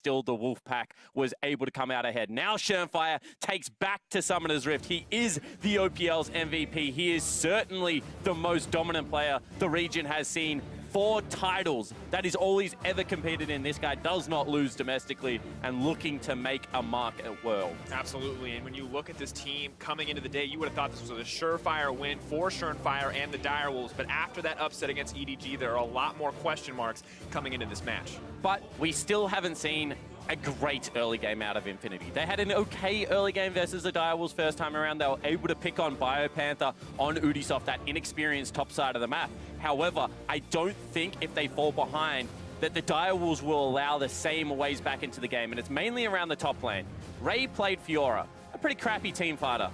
still the Wolfpack was able to come out ahead. Now Schernfire takes back to Summoner's Rift. He is the OPL's MVP. He is certainly the most dominant player the region has seen. 4 titles. That is all he's ever competed in. This guy does not lose domestically and looking to make a mark at World. Absolutely, and when you look at this team coming into the day, you would have thought this was a surefire win for Schernfire and the Direwolves, but after that upset against EDG, there are a lot more question marks coming into this match. But we still haven't seen a great early game out of InFinity. They had an okay early game versus the Direwolves first time around. They were able to pick on BioPanther on Ubisoft, that inexperienced top side of the map. However, I don't think if they fall behind that the Direwolves will allow the same ways back into the game, and it's mainly around the top lane. Ray played Fiora, a pretty crappy team fighter.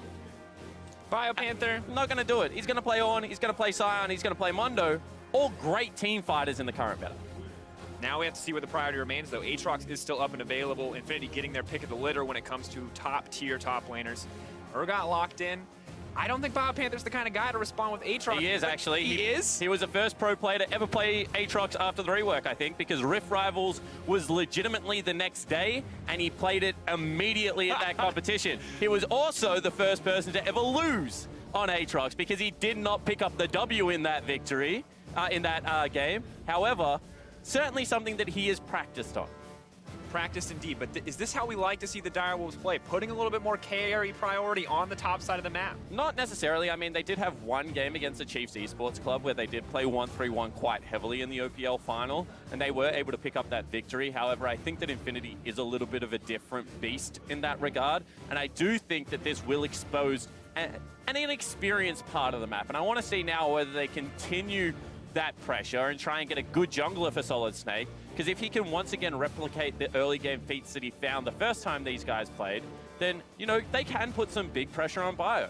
BioPanther, not going to do it. He's going to play Ornn, he's going to play Sion, he's going to play Mondo. All great team fighters in the current meta. Now we have to see where the priority remains, though. Aatrox is still up and available. InFinity getting their pick of the litter when it comes to top-tier top laners. Urgot locked in. I don't think BioPanther's the kind of guy to respond with Aatrox. He is, actually. He is? He was the first pro player to ever play Aatrox after the rework, I think, because Rift Rivals was legitimately the next day, and he played it immediately at that competition. He was also the first person to ever lose on Aatrox, because he did not pick up the W in that victory, in that game. However, certainly something that he has practiced on. Practiced indeed, but is this how we like to see the Direwolves play? Putting a little bit more carry priority on the top side of the map? Not necessarily. I mean, they did have one game against the Chiefs Esports Club where they did play 1-3-1 quite heavily in the OPL final, and they were able to pick up that victory. However, I think that InFinity is a little bit of a different beast in that regard, and I do think that this will expose an inexperienced part of the map, and I want to see now whether they continue that pressure and try and get a good jungler for Solid Snake, because if he can once again replicate the early game feats that he found the first time these guys played, then, you know, they can put some big pressure on Bio.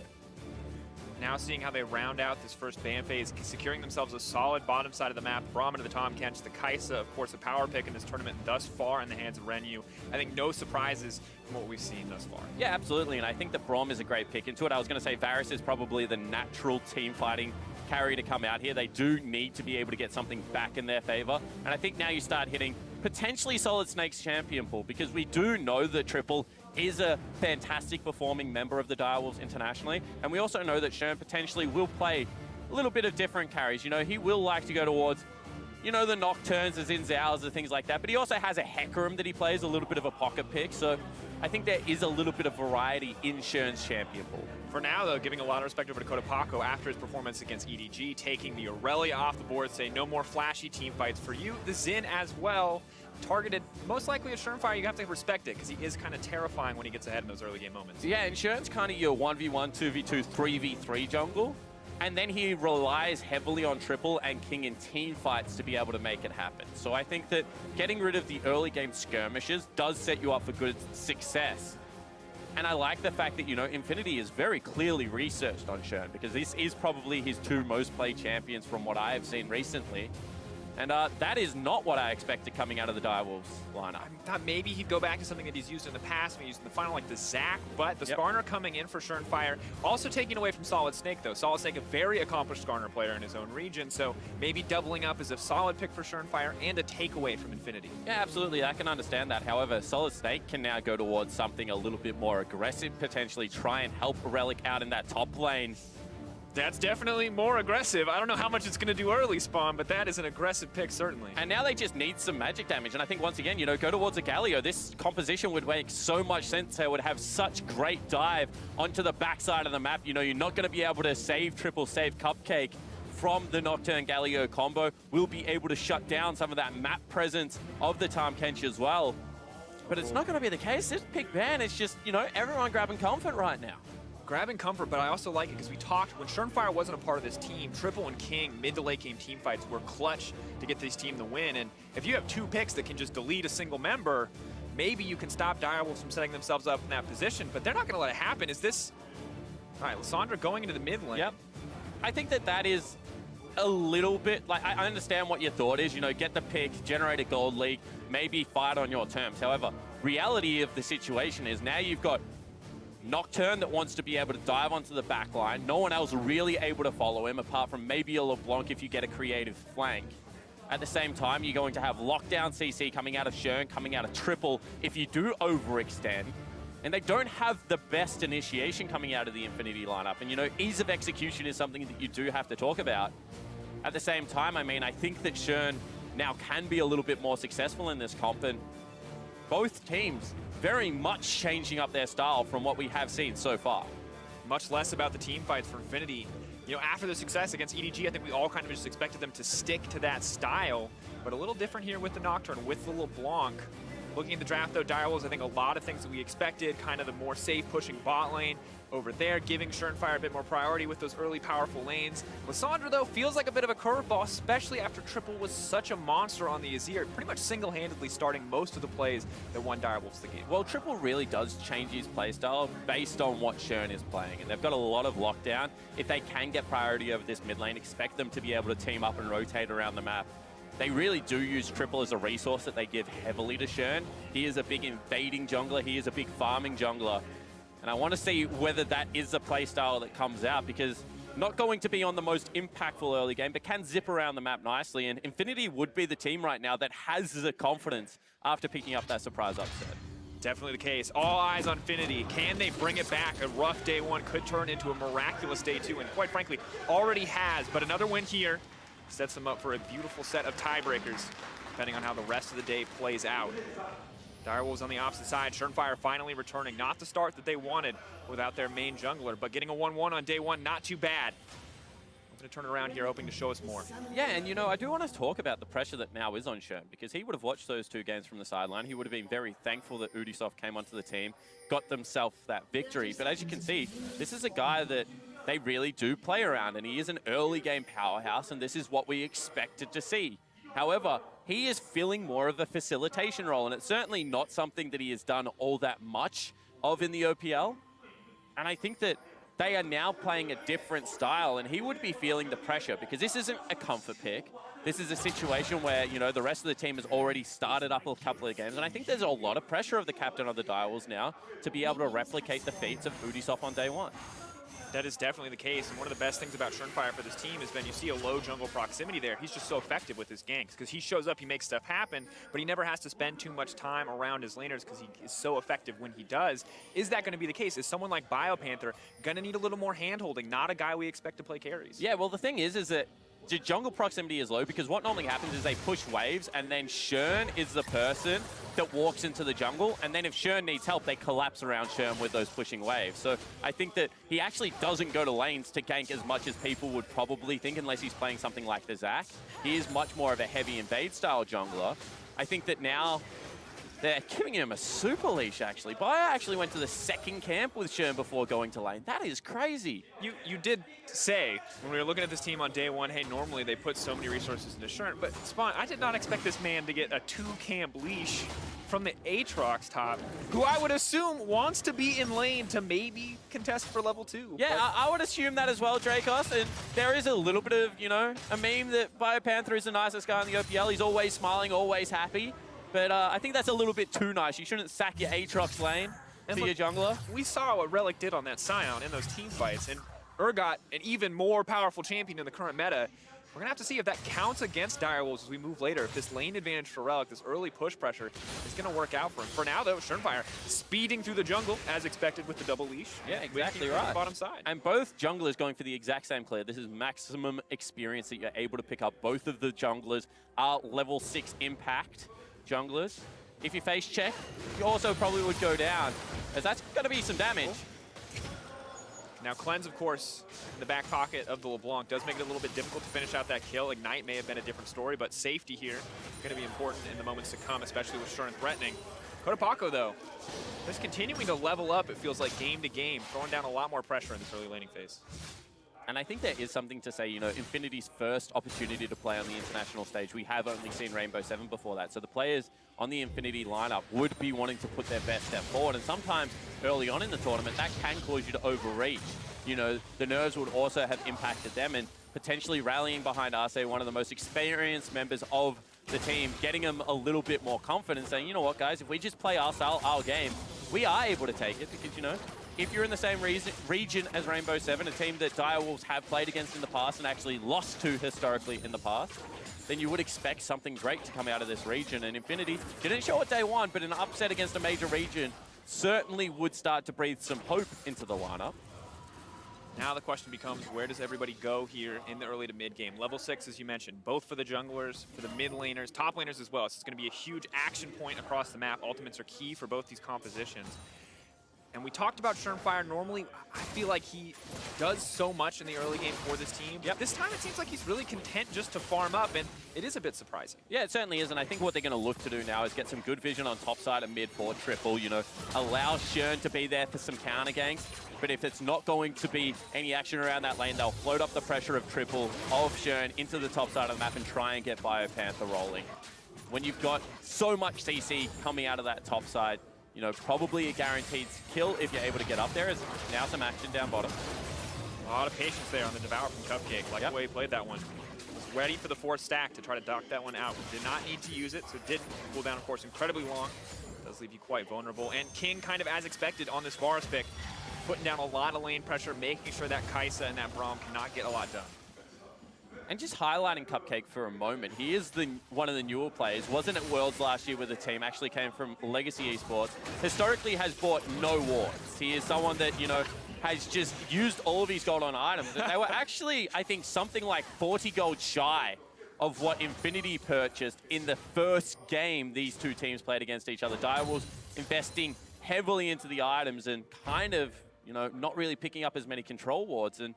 Now seeing how they round out this first ban phase, securing themselves a solid bottom side of the map, Brahmin to the Tahm Kench, the Kai'Sa, of course, a power pick in this tournament thus far in the hands of Renyu. I think no surprises from what we've seen thus far. Yeah, absolutely, and I think that Braum is a great pick into it. I was going to say Varus is probably the natural team fighting carry to come out here. They do need to be able to get something back in their favor, and I think now you start hitting potentially Solid Snake's champion pool, because we do know that Triple is a fantastic performing member of the Direwolves internationally, and we also know that Shern potentially will play a little bit of different carries. You know, he will like to go towards, you know, the Nocturnes, the Xin Zhaos, and things like that, but he also has a Hecarim that he plays, a little bit of a pocket pick, so I think there is a little bit of variety in Shern's champion pool. For now, though, giving a lot of respect over to Kotapaco after his performance against EDG, taking the Aurelia off the board, saying no more flashy team fights for you. The Xin as well, targeted most likely at Schernfire. You have to respect it, because he is kind of terrifying when he gets ahead in those early game moments. Yeah, and Shern's kind of your 1v1, 2v2, 3v3 jungle, and then he relies heavily on Triple and King in team fights to be able to make it happen. So I think that getting rid of the early game skirmishes does set you up for good success. And I like the fact that, you know, InFinity is very clearly researched on Shern, because this is probably his 2 most played champions from what I have seen recently. And that is not what I expected coming out of the Direwolves lineup. I thought maybe he'd go back to something that he's used in the past, when he used in the final, like the Zac, but the Skarner coming in for Schernfire. Also taking away from Solid Snake, though. Solid Snake, a very accomplished Skarner player in his own region, so maybe doubling up is a solid pick for Schernfire and a takeaway from InFinity. Yeah, absolutely. I can understand that. However, Solid Snake can now go towards something a little bit more aggressive, potentially try and help Relic out in that top lane. That's definitely more aggressive. I don't know how much it's going to do early spawn, but that is an aggressive pick, certainly. And now they just need some magic damage. And I think, once again, you know, go towards a Galio. This composition would make so much sense. They would have such great dive onto the backside of the map. You know, you're not going to be able to save Triple, save Cupcake from the Nocturne Galio combo. We'll be able to shut down some of that map presence of the Tahm Kench as well. But it's not going to be the case. This pick ban is just, you know, everyone grabbing comfort right now. Grabbing comfort, but I also like it because we talked, when Schernfire wasn't a part of this team, Triple and King mid to late game team fights were clutch to get this team the win. And if you have 2 picks that can just delete a single member, maybe you can stop Direwolves from setting themselves up in that position, but they're not going to let it happen. Is this... All right, Lissandra going into the mid lane. Yep. I think that that is a little bit, like, I understand what your thought is, you know, get the pick, generate a gold league, maybe fight on your terms. However, reality of the situation is now you've got Nocturne that wants to be able to dive onto the back line. No one else really able to follow him, apart from maybe a LeBlanc if you get a creative flank. At the same time, you're going to have lockdown CC coming out of Shern, coming out of Triple. If you do overextend, and they don't have the best initiation coming out of the InFinity lineup. And, you know, ease of execution is something that you do have to talk about. At the same time, I mean, I think that Shern now can be a little bit more successful in this comp, and both teams very much changing up their style from what we have seen so far. Much less about the team fights for InFinity. You know, after the success against EDG, I think we all kind of just expected them to stick to that style, but a little different here with the Nocturne, with the LeBlanc. Looking at the draft, though, Direwolves, I think a lot of things that we expected, kind of the more safe pushing bot lane over there, giving Shernfire a bit more priority with those early powerful lanes. Lissandra, though, feels like a bit of a curveball, especially after Triple was such a monster on the Azir, pretty much single-handedly starting most of the plays that won Direwolves the game. Well, Triple really does change his playstyle based on what Shern is playing, and they've got a lot of lockdown. If they can get priority over this mid lane, expect them to be able to team up and rotate around the map. They really do use Triple as a resource that they give heavily to Shern. He is a big invading jungler. He is a big farming jungler. And I want to see whether that is the playstyle that comes out, because not going to be on the most impactful early game, but can zip around the map nicely. And InFinity would be the team right now that has the confidence after picking up that surprise upset. Definitely the case. All eyes on InFinity. Can they bring it back? A rough day one could turn into a miraculous day two, and quite frankly, already has. But another win here sets them up for a beautiful set of tiebreakers, depending on how the rest of the day plays out. Direwolves on the opposite side. Shernfire finally returning. Not the start that they wanted without their main jungler, but getting a 1-1 on day one, not too bad. I'm going to turn it around here, hoping to show us more. Yeah, and you know, I do want to talk about the pressure that now is on Shern, because he would have watched those two games from the sideline. He would have been very thankful that Ubisoft came onto the team, got themselves that victory. But as you can see, this is a guy that they really do play around, and he is an early game powerhouse, and this is what we expected to see. However, he is filling more of a facilitation role, and it's certainly not something that he has done all that much of in the OPL. And I think that they are now playing a different style, and he would be feeling the pressure, because this isn't a comfort pick. This is a situation where, you know, the rest of the team has already started up a couple of games, and I think there's a lot of pressure of the captain of the Direwolves now to be able to replicate the feats of Ubisoft on day one. That is definitely the case, and one of the best things about Shernfire for this team is when you see a low jungle proximity there, he's just so effective with his ganks, because he shows up, he makes stuff happen, but he never has to spend too much time around his laners because he is so effective when he does. Is that going to be the case? Is someone like BioPanther going to need a little more hand-holding, not a guy we expect to play carries? Yeah, well, the thing is that the jungle proximity is low, because what normally happens is they push waves, and then Shern is the person that walks into the jungle, and then if Shern needs help, they collapse around Shern with those pushing waves. So I think that he actually doesn't go to lanes to gank as much as people would probably think, unless he's playing something like the Zac. He is much more of a heavy invade style jungler. I think that now they're giving him a super leash, actually. Bio actually went to the second camp with Shern before going to lane. That is crazy. You did say, when we were looking at this team on day one, hey, normally they put so many resources into Shern, but Spawn, I did not expect this man to get a 2-camp leash from the Aatrox top, who I would assume wants to be in lane to maybe contest for level 2. Yeah, I would assume that as well, Dracos. And there is a little bit of, you know, a meme that BioPanther is the nicest guy in the OPL. He's always smiling, always happy. But I think that's a little bit too nice. You shouldn't sack your Aatrox lane to your jungler. We saw what Relic did on that Scion in those team fights, and Urgot, an even more powerful champion in the current meta. We're going to have to see if that counts against Direwolves as we move later. If this lane advantage for Relic, this early push pressure, is going to work out for him. For now, though, Shernfire speeding through the jungle, as expected with the double leash. Yeah, exactly right. The bottom side. And both junglers going for the exact same clear. This is maximum experience that you're able to pick up. Both of the junglers are level 6 impact junglers. If you face check, you also probably would go down, as that's going to be some damage. Now, Cleanse, of course, in the back pocket of the LeBlanc does make it a little bit difficult to finish out that kill. Ignite may have been a different story, but safety here going to be important in the moments to come, especially with Shern threatening. Kodapako, though, just continuing to level up, it feels like game to game, throwing down a lot more pressure in this early laning phase. And I think there is something to say, you know, InFinity's first opportunity to play on the international stage. We have only seen Rainbow 7 before that. So the players on the InFinity lineup would be wanting to put their best step forward. And sometimes early on in the tournament, that can cause you to overreach. You know, the nerves would also have impacted them, and potentially rallying behind Arce, one of the most experienced members of the team, getting them a little bit more confident, saying, you know what, guys, if we just play our style, our game, we are able to take it, because, you know, if you're in the same region as Rainbow 7, a team that Direwolves have played against in the past and actually lost to historically in the past, then you would expect something great to come out of this region. And InFinity didn't show it day one, but an upset against a major region certainly would start to breathe some hope into the lineup. Now the question becomes, where does everybody go here in the early to mid game? Level 6, as you mentioned, both for the junglers, for the mid laners, top laners as well. So it's going to be a huge action point across the map. Ultimates are key for both these compositions. And we talked about Shermfire. Normally, I feel like he does so much in the early game for this team. Yep. This time it seems like he's really content just to farm up, and it is a bit surprising. Yeah, it certainly is, and I think what they're going to look to do now is get some good vision on top side of mid for Triple, you know, allow Shern to be there for some counter ganks, but if it's not going to be any action around that lane, they'll float up the pressure of Triple, of Shern, into the top side of the map and try and get BioPanther rolling. When you've got so much CC coming out of that top side, you know, probably a guaranteed kill if you're able to get up there. Is now some action down bottom. A lot of patience there on the Devour from Cupcake. Like the way he played that one. Was ready for the 4th stack to try to dock that one out. Did not need to use it, so it didn't cool down, of course, incredibly long. Does leave you quite vulnerable. And King, kind of as expected on this Varus pick, putting down a lot of lane pressure, making sure that Kai'Sa and that Braum cannot get a lot done. And just highlighting Cupcake for a moment, he is one of the newer players. Wasn't at Worlds last year with the team, actually came from Legacy Esports. Historically has bought no wards. He is someone that, you know, has just used all of his gold on items. They were actually, I think, something like 40 gold shy of what InFinity purchased in the first game these two teams played against each other. Direwolves investing heavily into the items and kind of, you know, not really picking up as many control wards. And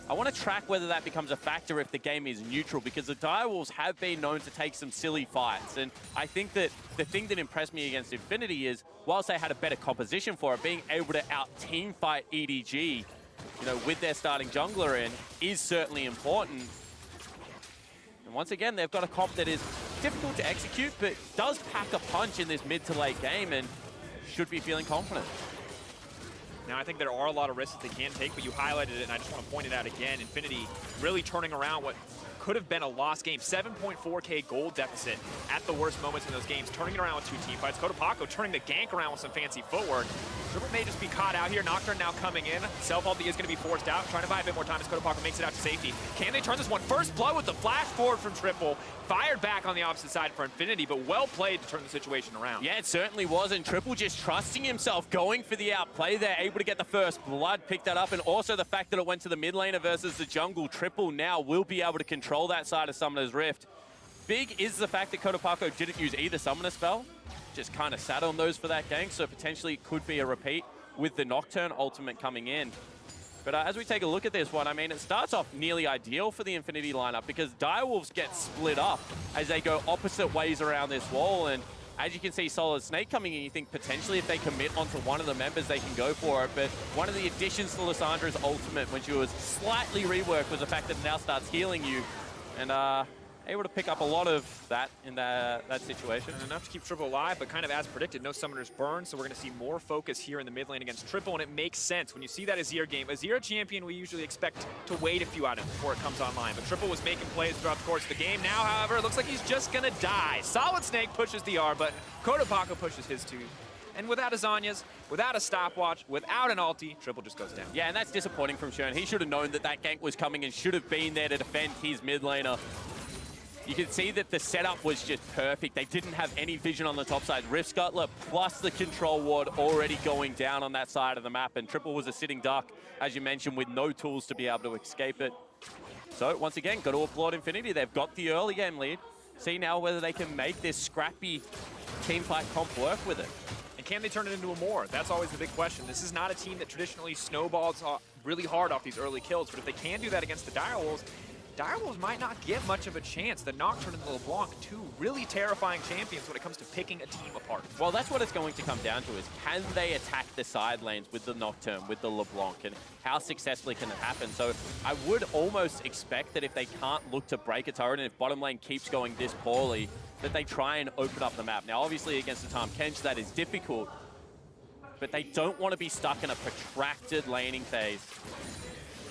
I want to track whether that becomes a factor if the game is neutral, because the Direwolves have been known to take some silly fights. And I think that the thing that impressed me against InFinity is, whilst they had a better composition for it, being able to out-team fight EDG, you know, with their starting jungler in, is certainly important. And once again, they've got a comp that is difficult to execute, but does pack a punch in this mid to late game and should be feeling confident. Now, I think there are a lot of risks that they can take, but you highlighted it, and I just want to point it out again. InFinity really turning around what could have been a lost game. 7.4K gold deficit at the worst moments in those games, turning it around with 2 team fights. Kodapako turning the gank around with some fancy footwork. Triple may just be caught out here. Nocturne now coming in. Self-ulti is going to be forced out, trying to buy a bit more time as Kodapako makes it out to safety. Can they turn this one? First blood with the flash forward from Triple. Fired back on the opposite side for InFinity, but well played to turn the situation around. Yeah, it certainly was, and Triple just trusting himself, going for the outplay there, able to get the first blood, pick that up, and also the fact that it went to the mid laner versus the jungle. Triple now will be able to control that side of Summoner's Rift. Big is the fact that Kodapako didn't use either Summoner spell, just kind of sat on those for that gank, so potentially could be a repeat with the Nocturne ultimate coming in. But as we take a look at this one, I mean, it starts off nearly ideal for the InFinity lineup because Direwolves get split up as they go opposite ways around this wall. And as you can see, Solid Snake coming in, you think potentially if they commit onto one of the members, they can go for it. But one of the additions to Lissandra's ultimate when she was slightly reworked was the fact that it now starts healing you. And able to pick up a lot of that in that situation. And enough to keep Triple alive, but kind of as predicted, no Summoners burn, so we're going to see more focus here in the mid lane against Triple, and it makes sense. When you see that Azir game, Azir champion, we usually expect to wait a few items before it comes online, but Triple was making plays throughout the course of the game. Now, however, it looks like he's just going to die. Solid Snake pushes the R button, Kodapako pushes his 2. And without a Zhonya's, without a stopwatch, without an ulti, Triple just goes down. Yeah, and that's disappointing from Shern. He should have known that that gank was coming and should have been there to defend his mid laner. You can see that the setup was just perfect. They didn't have any vision on the top side. Rift Scuttler plus the control ward already going down on that side of the map. And Triple was a sitting duck, as you mentioned, with no tools to be able to escape it. So once again, got to applaud InFinity. They've got the early game lead. See now whether they can make this scrappy teamfight comp work with it. And can they turn it into a more? That's always the big question. This is not a team that traditionally snowballs really hard off these early kills, but if they can do that against the Direwolves, Direwolves might not get much of a chance. The Nocturne and the LeBlanc, 2 really terrifying champions when it comes to picking a team apart. Well, that's what it's going to come down to is, can they attack the side lanes with the Nocturne, with the LeBlanc, and how successfully can it happen? So I would almost expect that if they can't look to break a turret, and if bottom lane keeps going this poorly, that they try and open up the map. Now, obviously, against the Tahm Kench, that is difficult, but they don't want to be stuck in a protracted laning phase.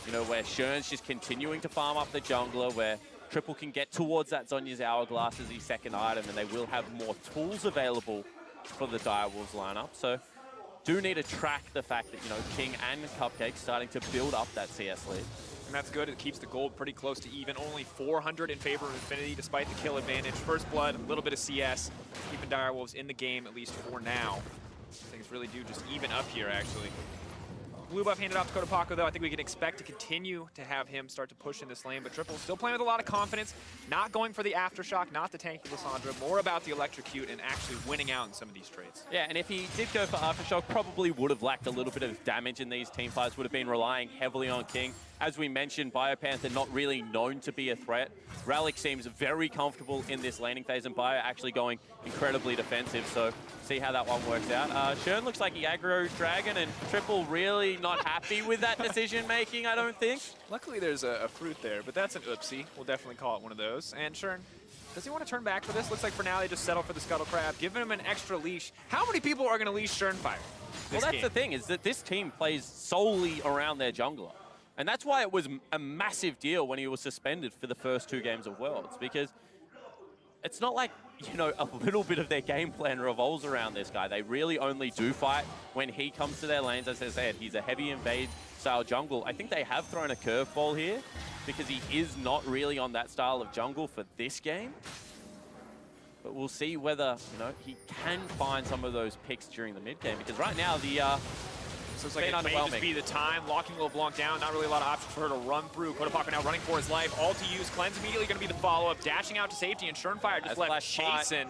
You know, where Shern's just continuing to farm up the jungler, where Triple can get towards that Zhonya's Hourglass as his second item, and they will have more tools available for the Direwolves lineup. So do need to track the fact that, you know, King and Cupcake starting to build up that CS lead. And that's good. It keeps the gold pretty close to even. Only 400 in favor of InFinity despite the kill advantage. First blood, a little bit of CS, keeping Direwolves in the game at least for now. Things really do just even up here, actually. Blue buff handed off to Kotopaco, though. I think we can expect to continue to have him start to push in this lane, but Triple still playing with a lot of confidence, not going for the Aftershock, not the tanky Lissandra, more about the Electrocute and actually winning out in some of these trades. Yeah, and if he did go for Aftershock, probably would have lacked a little bit of damage in these team fights, would have been relying heavily on King. As we mentioned, BioPanther not really known to be a threat. Relic seems very comfortable in this laning phase, and Bio actually going incredibly defensive, so see how that one works out. Shern looks like he aggro Dragon, and Triple really not happy with that decision-making, I don't think. Luckily, there's a fruit there, but that's an oopsie. We'll definitely call it one of those. And Shern, does he want to turn back for this? Looks like for now they just settle for the Scuttle Crab, giving him an extra leash. How many people are going to leash Shernfire? Well, that's the thing, is that this team plays solely around their jungler. And that's why it was a massive deal when he was suspended for the first 2 games of Worlds, because it's not like, you know, a little bit of their game plan revolves around this guy. They really only do fight when he comes to their lanes. As I said, he's a heavy invade style jungle. I think they have thrown a curveball here because he is not really on that style of jungle for this game. But we'll see whether, you know, he can find some of those picks during the mid game, because right now the so it's like it may just be the time, locking LeBlanc down, not really a lot of options for her to run through. Kotopaco now running for his life, all to use, Cleanse immediately going to be the follow-up, dashing out to safety, and Shernfire just left chasing.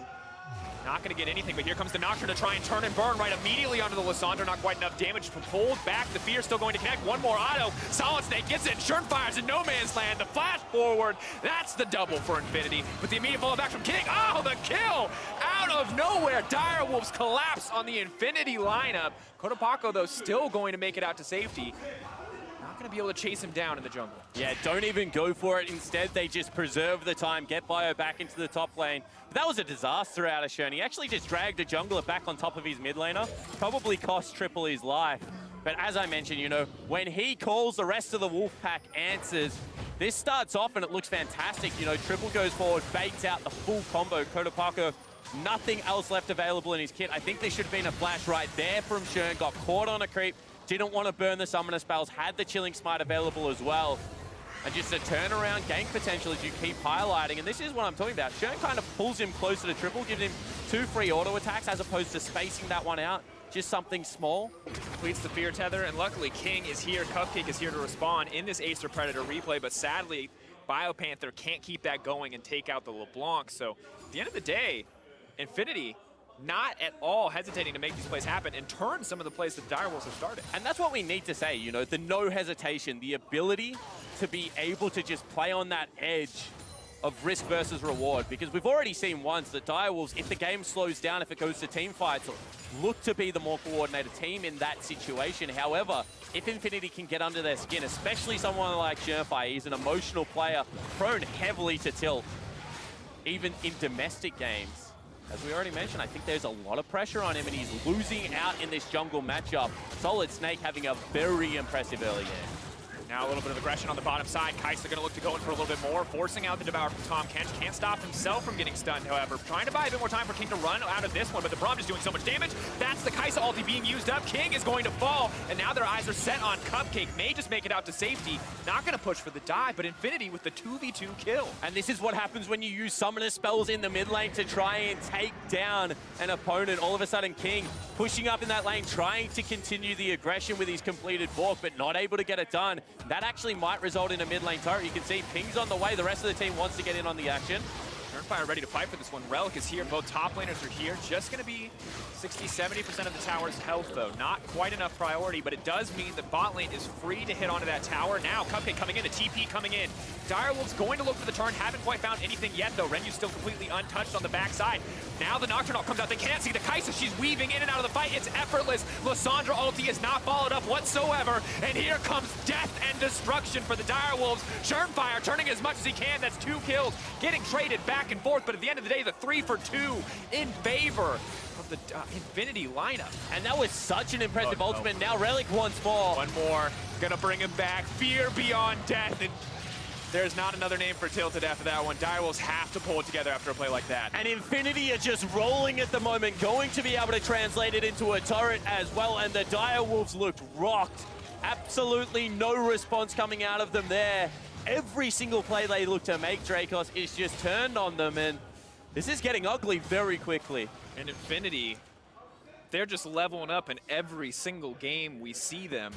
Not going to get anything, but here comes the Nocturne to try and turn and burn right immediately onto the Lissandra. Not quite enough damage, pulled back. The Fear still going to connect. One more auto. Solid Snake gets it. Shernfire's in no man's land. The flash forward. That's the double for InFinity. But the immediate follow back from King. Oh, the kill out of nowhere. Direwolves collapse on the InFinity lineup. Kotopaco, though, still going to make it out to safety. Going to be able to chase him down in the jungle. Yeah, don't even go for it. Instead, they just preserve the time, get Bio back into the top lane. But that was a disaster out of Shern. He actually just dragged a jungler back on top of his mid laner. Probably cost Triple his life. But as I mentioned, you know, when he calls, the rest of the Wolfpack answers. This starts off and it looks fantastic. You know, Triple goes forward, baits out the full combo. Kotopaco, nothing else left available in his kit. I think there should have been a flash right there from Shern. Got caught on a creep. Didn't want to burn the Summoner spells, had the Chilling Smite available as well. And just a turnaround gank potential as you keep highlighting. And this is what I'm talking about. Shern kind of pulls him closer to Triple, gives him 2 free auto attacks as opposed to spacing that one out. Just something small. Completes the Fear Tether, and luckily King is here, Cupcake is here to respond in this Acer Predator replay, but sadly, BioPanther can't keep that going and take out the LeBlanc. So at the end of the day, InFinity not at all hesitating to make these plays happen and turn some of the plays that Direwolves have started. And that's what we need to say, you know, the no hesitation, the ability to be able to just play on that edge of risk versus reward, because we've already seen once that Direwolves, if the game slows down, if it goes to team fights, look to be the more coordinated team in that situation. However, if InFinity can get under their skin, especially someone like Shernfire, he's an emotional player, prone heavily to tilt, even in domestic games. As we already mentioned, I think there's a lot of pressure on him, and he's losing out in this jungle matchup. Solid Snake having a very impressive early game. Now a little bit of aggression on the bottom side. Kai'Sa going to look to go in for a little bit more, forcing out the Devour from Tom Kench. Can't stop himself from getting stunned, however. Trying to buy a bit more time for King to run out of this one, but the Braum is doing so much damage. That's the Kai'Sa ulti being used up. King is going to fall, and now their eyes are set on Cupcake. May just make it out to safety. Not going to push for the dive, but InFinity with the 2v2 kill. And this is what happens when you use summoner spells in the mid lane to try and take down an opponent. All of a sudden, King pushing up in that lane, trying to continue the aggression with his completed balk, but not able to get it done. That actually might result in a mid lane turret. You can see Ping's on the way. The rest of the team wants to get in on the action. Shernfire ready to fight for this one. Relic is here. Both top laners are here. Just going to be 60-70% of the tower's health, though. Not quite enough priority, but it does mean that bot lane is free to hit onto that tower. Now, Cupcake coming in, the TP coming in. Direwolves going to look for the turn. Haven't quite found anything yet, though. Renyu's still completely untouched on the backside. Now the Nocturne comes out. They can't see the Kai'Sa. She's weaving in and out of the fight. It's effortless. Lissandra ulti is not followed up whatsoever. And here comes death and destruction for the Direwolves. Shernfire turning as much as he can. That's 2 kills. Getting traded back and forth. But at the end of the day, the 3 for 2 in favor of the InFinity lineup. And that was such an impressive ultimate. Now Relic once more. One more. Gonna bring him back. Fear beyond death. And There's not another name for Tilted after that one. Direwolves have to pull it together after a play like that. And InFinity are just rolling at the moment, going to be able to translate it into a turret as well, and the Direwolves looked rocked. Absolutely no response coming out of them there. Every single play they look to make, Dracos, is just turned on them, and this is getting ugly very quickly. And InFinity, they're just leveling up in every single game we see them.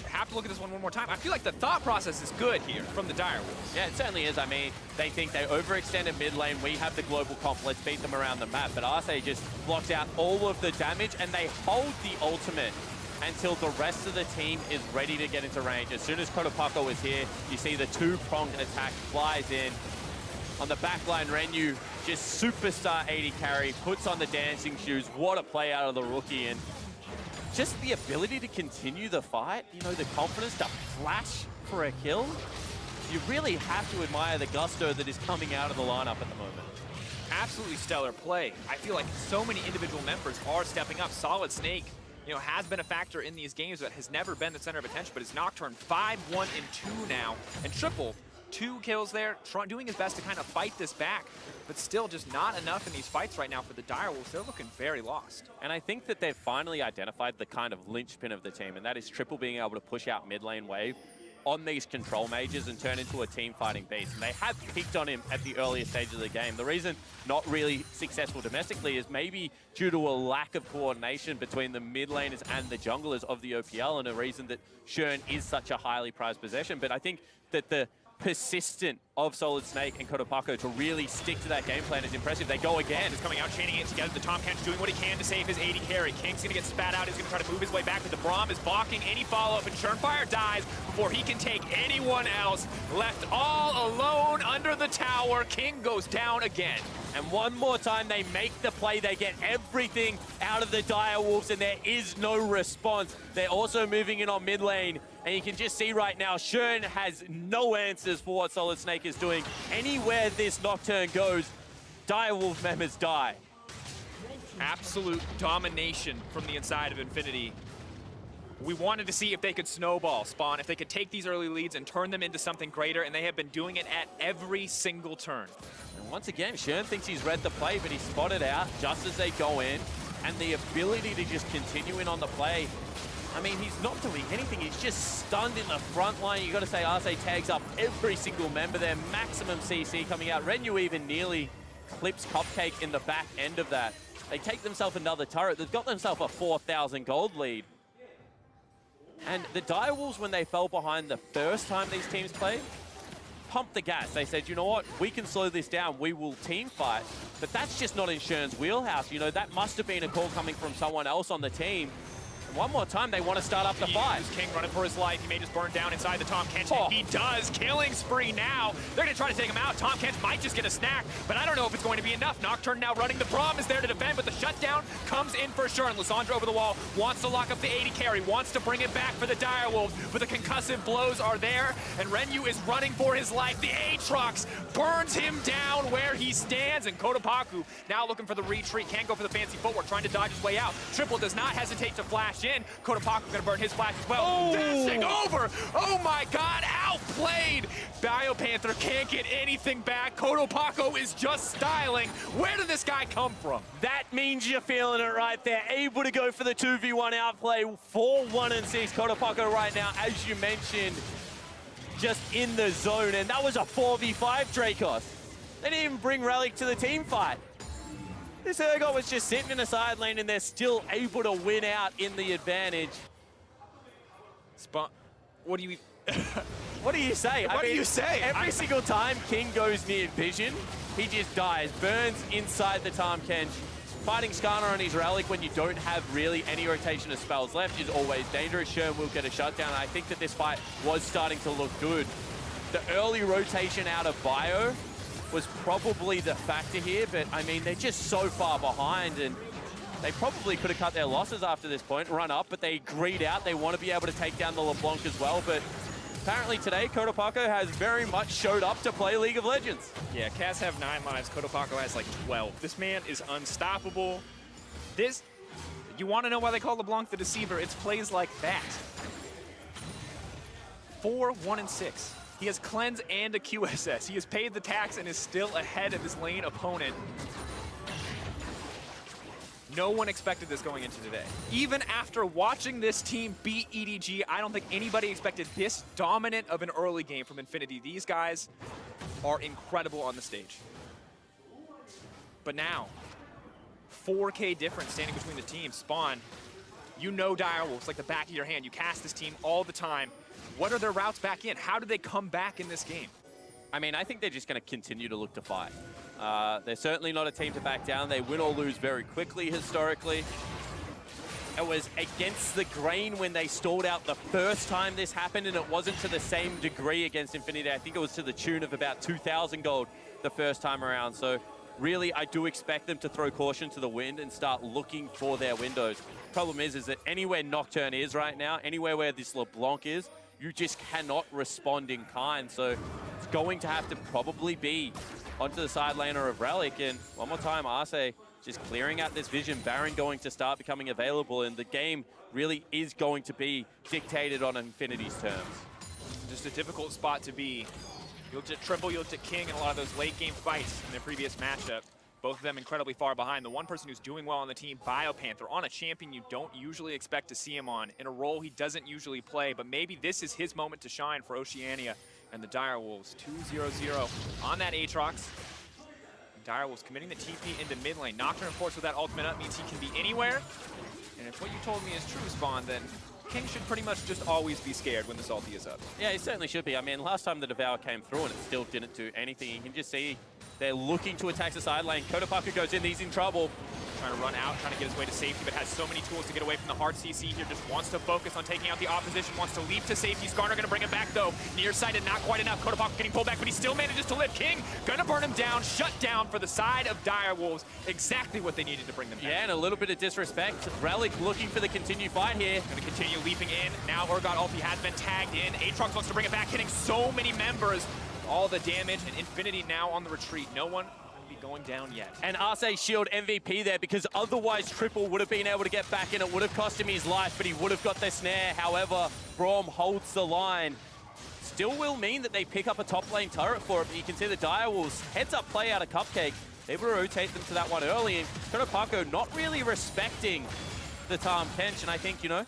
Have to look at this one more time. I feel like the thought process is good here from the Direwolves. Yeah, it certainly is. I mean, they think they overextended mid lane. We have the global comp. Let's beat them around the map. But Arce just blocks out all of the damage, and they hold the ultimate until the rest of the team is ready to get into range. As soon as Kotopako is here, you see the two-pronged attack flies in. On the backline, Renyu, just superstar 80 carry, puts on the dancing shoes. What a play out of the rookie. And just the ability to continue the fight, you know, the confidence to flash for a kill. You really have to admire the gusto that is coming out of the lineup at the moment. Absolutely stellar play. I feel like so many individual members are stepping up. Solid Snake, you know, has been a factor in these games, but has never been the center of attention. But his Nocturne 5-1 and 2 now, and Triple 2 kills there, doing his best to kind of fight this back, but still just not enough in these fights right now for the Direwolves. They're looking very lost. And I think that they've finally identified the kind of linchpin of the team, and that is Triple being able to push out mid lane wave on these control mages and turn into a team fighting beast. And they have picked on him at the earlier stages of the game. The reason not really successful domestically is maybe due to a lack of coordination between the mid laners and the junglers of the OPL, and a reason that Shern is such a highly prized possession. But I think that the persistent of Solid Snake and Kotopako to really stick to that game plan is impressive. They go again. Is coming out, chaining it together. The Tahm Kench doing what he can to save his 80 carry. King's going to get spat out. He's going to try to move his way back, but the Braum is blocking any follow-up, and Shurnfire dies before he can take anyone else. Left all alone under the tower. King goes down again. And one more time, they make the play. They get everything out of the Direwolves, and there is no response. They're also moving in on mid lane, and you can just see right now, Shern has no answers for what Solid Snake is doing. Anywhere this Nocturne goes, Direwolf members die. Absolute domination from the inside of InFinity. We wanted to see if they could snowball Spawn, if they could take these early leads and turn them into something greater, and they have been doing it at every single turn. And once again, Shern thinks he's read the play, but he's spotted out just as they go in, and the ability to just continue in on the play. I mean, he's not doing anything. He's just stunned in the front line. You got to say Arce tags up every single member there. Maximum CC coming out. Renyu even nearly clips Cupcake in the back end of that. They take themselves another turret. They've got themselves a 4,000 gold lead. And the Direwolves, when they fell behind the first time these teams played, pumped the gas. They said, you know what, we can slow this down. We will team fight. But that's just not in Shern's wheelhouse. You know, that must have been a call coming from someone else on the team. One more time, they want to start up the fight. King running for his life. He may just burn down inside the Tahm Kench. Oh. He does. Killing spree now. They're going to try to take him out. Tahm Kench might just get a snack, but I don't know if it's going to be enough. Nocturne now running. The Braum is there to defend, but the shutdown comes in for sure. And Lissandra over the wall wants to lock up the 80 carry, wants to bring it back for the Direwolves, but the concussive blows are there, and Renyu is running for his life. The Aatrox burns him down where he stands, and Kotopako now looking for the retreat. Can't go for the fancy footwork, trying to dodge his way out. Triple does not hesitate to flash in. Kotopako gonna burn his flash as well. Oh. Dashing over! Oh my god, outplayed! BioPanther can't get anything back. Kotopako is just styling. Where did this guy come from? That means you're feeling it right there. Able to go for the 2v1 outplay. 4-1-6 Kotopako right now, as you mentioned, just in the zone. And that was a 4v5 Dracos. They didn't even bring Relic to the team fight. This Urgot was just sitting in the side lane, and they're still able to win out in the advantage. What do you... What do you say? What do you say? Every single time King goes near vision, he just dies. Burns inside the Tahm Kench. Fighting Skarner on his Relic when you don't have really any rotation of spells left is always dangerous. Shern will get a shutdown. I think that this fight was starting to look good. The early rotation out of Bio was probably the factor here, but I mean, they're just so far behind, and they probably could have cut their losses after this point, run up, but they greed out. They want to be able to take down the LeBlanc as well, but apparently today, Kotopako has very much showed up to play League of Legends. Yeah, Cats have 9 lives. Kotopako has like 12. This man is unstoppable. You want to know why they call LeBlanc the Deceiver? It's plays like that. 4-1-6. He has cleanse and a QSS. He has paid the tax and is still ahead of his lane opponent. No one expected this going into today. Even after watching this team beat EDG, I don't think anybody expected this dominant of an early game from InFinity. These guys are incredible on the stage. But now, 4K difference standing between the teams. Spawn, you know Direwolves like the back of your hand. You cast this team all the time. What are their routes back in? How do they come back in this game? I mean, I think they're just going to continue to look to fight. They're certainly not a team to back down. They win or lose very quickly historically. It was against the grain when they stalled out the first time this happened, and it wasn't to the same degree against InFinity. I think it was to the tune of about 2,000 gold the first time around. So really, I do expect them to throw caution to the wind and start looking for their windows. Problem is that anywhere Nocturne is right now, anywhere where this LeBlanc is, you just cannot respond in kind. So it's going to have to probably be onto the side laner of Relic. And one more time, Arce just clearing out this vision. Baron going to start becoming available, and the game really is going to be dictated on InFinity's terms. Just a difficult spot to be. You looked at Triple, you looked at King, and a lot of those late game fights in their previous matchup. Both of them incredibly far behind. The one person who's doing well on the team, BioPanther, on a champion you don't usually expect to see him on, in a role he doesn't usually play, but maybe this is his moment to shine for Oceania and the Direwolves. 2-0-0 on that Aatrox. Direwolves committing the TP into mid lane. Nocturne, of course, with that ultimate up means he can be anywhere. And if what you told me is true, Spawn, then King should pretty much just always be scared when this ulti is up. Yeah, he certainly should be. I mean, last time the Devour came through and it still didn't do anything. You can just see they're looking to attack the side lane. Kodapaka goes in, he's in trouble. Trying to run out, trying to get his way to safety, but has so many tools to get away from the hard CC here. Just wants to focus on taking out the opposition, wants to leap to safety. Skarner gonna bring him back though. Nearsighted, not quite enough. Kodapaka getting pulled back, but he still manages to live. King gonna burn him down, shut down for the side of Direwolves. Exactly what they needed to bring them down. Yeah, and a little bit of disrespect. Relic looking for the continued fight here. Gonna continue leaping in. Now Urgot ulti has been tagged in. Aatrox wants to bring it back, hitting so many members. All the damage, and InFinity now on the retreat. No one going down yet. And Arce shield MVP there, because otherwise Triple would have been able to get back in. It would have cost him his life, but he would have got the snare. However, Braum holds the line. Still will mean that they pick up a top lane turret for it, but you can see the Direwolves heads up play out of Cupcake. Able to rotate them to that one early, and Kodapaka not really respecting the Tahm Kench, and I think, you know,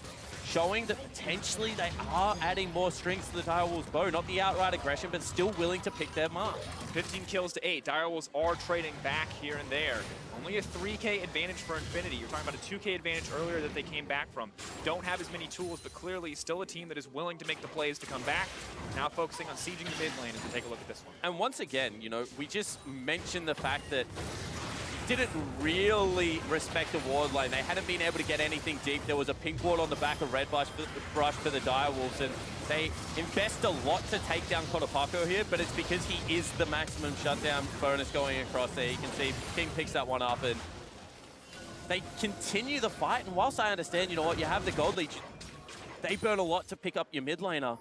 showing that potentially they are adding more strings to the Direwolves' bow. Not the outright aggression, but still willing to pick their mark. 15 kills to 8. Direwolves are trading back here and there. Only a 3K advantage for InFinity. You're talking about a 2K advantage earlier that they came back from. Don't have as many tools, but clearly still a team that is willing to make the plays to come back. Now focusing on sieging the mid lane as we take a look at this one. And once again, you know, we just mentioned the fact that didn't really respect the ward lane. They hadn't been able to get anything deep. There was a pink ward on the back of Red Brush for the Direwolves, and they invest a lot to take down Kodapaka here, but it's because he is the maximum shutdown bonus going across there. You can see King picks that one up, and they continue the fight. And whilst I understand, you know what, you have the gold leech, they burn a lot to pick up your mid laner.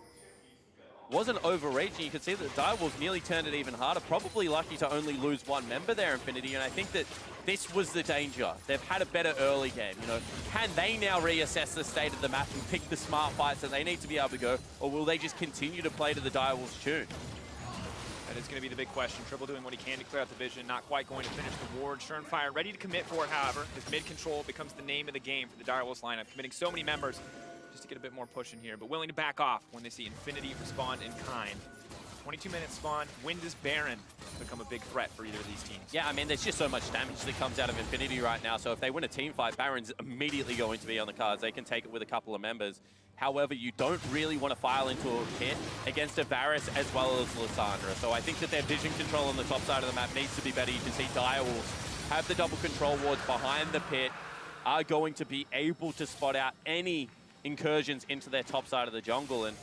Wasn't overreaching. You can see that Direwolves nearly turned it even harder. Probably lucky to only lose one member there, InFinity, and I think that this was the danger. They've had a better early game. You know, can they now reassess the state of the map and pick the smart fights that they need to be able to go, or will they just continue to play to the Direwolves' tune? That is going to be the big question. Triple doing what he can to clear out the vision, not quite going to finish the ward. Shurnfire ready to commit for it, however. His mid control becomes the name of the game for the Direwolves lineup, committing so many members just to get a bit more push in here, but willing to back off when they see InFinity respond in kind. 22 minutes Spawn. When does Baron become a big threat for either of these teams? Yeah, I mean, there's just so much damage that comes out of InFinity right now, so if they win a team fight, Baron's immediately going to be on the cards. They can take it with a couple of members. However, you don't really want to file into a pit against a Varus as well as Lissandra. So I think that their vision control on the top side of the map needs to be better. You can see Direwolves have the double control wards behind the pit, are going to be able to spot out any incursions into their top side of the jungle, and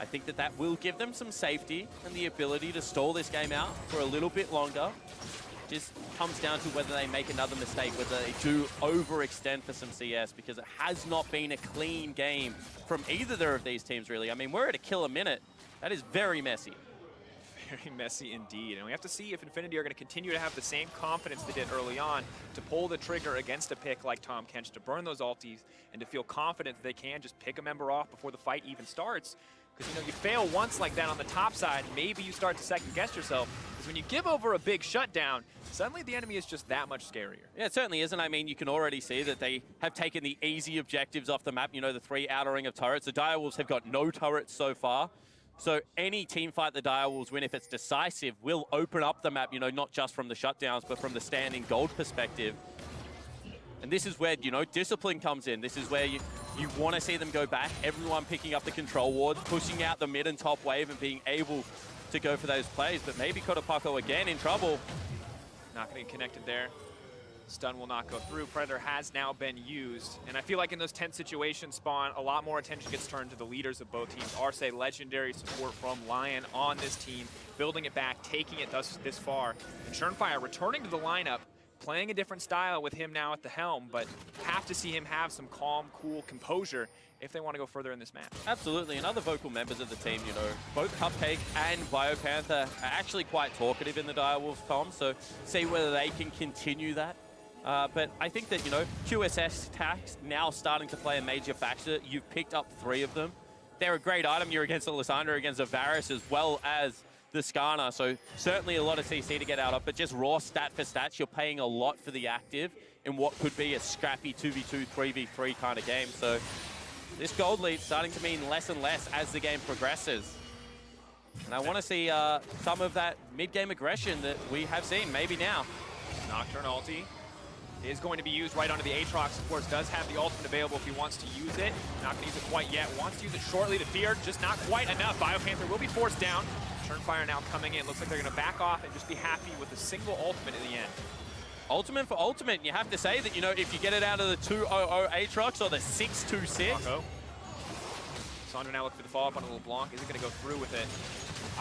I think that that will give them some safety and the ability to stall this game out for a little bit longer. Just comes down to whether they make another mistake, whether they do overextend for some CS, because it has not been a clean game from either of these teams, really. I mean, we're at a kill a minute. That is very messy. Very messy indeed, and we have to see if InFinity are going to continue to have the same confidence they did early on to pull the trigger against a pick like Tahm Kench, to burn those ultis, and to feel confident that they can just pick a member off before the fight even starts. Because, you know, you fail once like that on the top side, maybe you start to second guess yourself. Because when you give over a big shutdown, suddenly the enemy is just that much scarier. Yeah, it certainly isn't. I mean, you can already see that they have taken the easy objectives off the map. You know, the 3 outer ring of turrets. The Direwolves have got no turrets so far. So any team fight the Direwolves win, if it's decisive, will open up the map, you know, not just from the shutdowns, but from the standing gold perspective. And this is where, you know, discipline comes in. This is where you want to see them go back. Everyone picking up the control wards, pushing out the mid and top wave and being able to go for those plays. But maybe Kotopako again in trouble. Not going to get connected there. Stun will not go through. Predator has now been used. And I feel like in those tense situations, Spawn, a lot more attention gets turned to the leaders of both teams. Arce, legendary support from Lion on this team, building it back, taking it this far. And Surnfire returning to the lineup, playing a different style with him now at the helm, but have to see him have some calm, cool composure if they want to go further in this match. Absolutely, and other vocal members of the team, you know, both Cupcake and BioPanther are actually quite talkative in the Direwolves comms, so see whether they can continue that. But I think that, you know, QSS tax now starting to play a major factor. You've picked up 3 of them. They're a great item. You're against the Lysandra, against the Varus, as well as the Skarner, so certainly a lot of CC to get out of, but just raw stat for stats, you're paying a lot for the active in what could be a scrappy 2v2, 3v3 kind of game. So this gold lead starting to mean less and less as the game progresses. And I want to see some of that mid-game aggression that we have seen, maybe now. Nocturne ulti is going to be used right onto the Aatrox. Of course, does have the ultimate available if he wants to use it. Not going to use it quite yet. Wants to use it shortly to Fear, just not quite enough. BioPanther will be forced down. Surnfire now coming in. Looks like they're going to back off and just be happy with a single ultimate in the end. Ultimate for ultimate, and you have to say that, you know, if you get it out of the 2-0 Aatrox or the 6-2-6. Sandra now looking for the follow-up on a little Blanc. Is it going to go through with it?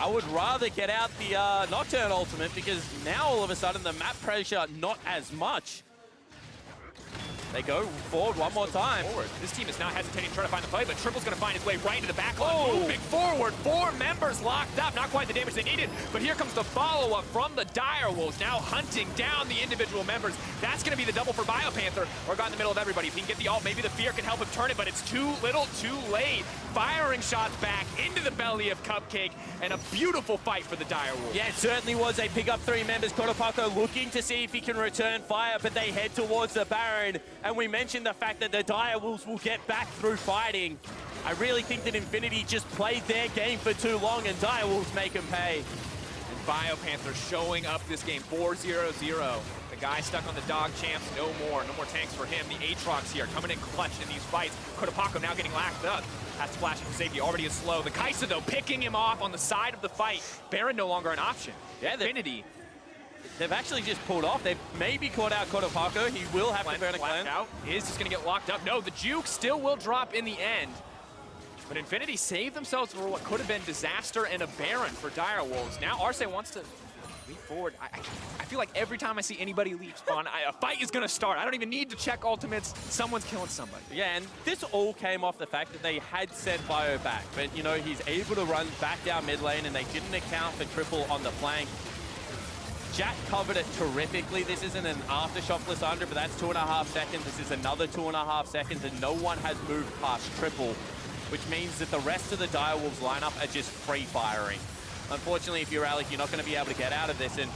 I would rather get out the Nocturne ultimate, because now all of a sudden the map pressure not as much. They go forward one more time. This team is not hesitating to try to find the play, but Triple's going to find his way right into the back line. Moving forward, 4 members locked up. Not quite the damage they needed, but here comes the follow-up from the Direwolves, now hunting down the individual members. That's going to be the double for BioPanther, or got in the middle of everybody. If he can get the ult, maybe the Fear can help him turn it, but it's too little, too late. Firing shots back into the belly of Cupcake, and a beautiful fight for the Direwolves. Yeah, it certainly was. They pick up 3 members. Kotopako looking to see if he can return fire, but they head towards the Baron. And we mentioned the fact that the Direwolves will get back through fighting. I really think that InFinity just played their game for too long, and Direwolves make them pay. And BioPanther showing up this game, 4-0-0. The guy stuck on the dog champs, no more tanks for him. The Aatrox here coming in clutch in these fights. Kotopako now getting lacked up. Has to flash for safety, already is slow. The Kaisa, though, picking him off on the side of the fight. Baron no longer an option. Yeah, InFinity. They've actually just pulled off. They've maybe caught out Kotopako. He will have to burn a cleanse. Is just going to get locked up. No, the juke still will drop in the end. But InFinity saved themselves for what could have been disaster and a Baron for Direwolves. Now Arce wants to leap forward. I feel like every time I see anybody leap Spawn, a fight is going to start. I don't even need to check ultimates. Someone's killing somebody. Yeah, and this all came off the fact that they had sent Bio back. But, you know, he's able to run back down mid lane, and they didn't account for Triple on the flank. Jack covered it terrifically. This isn't an aftershock Lysandra, but that's 2.5 seconds. This is another 2.5 seconds, and no one has moved past Triple, which means that the rest of the Direwolves lineup are just free firing. Unfortunately, if you're Alec, you're not going to be able to get out of this, and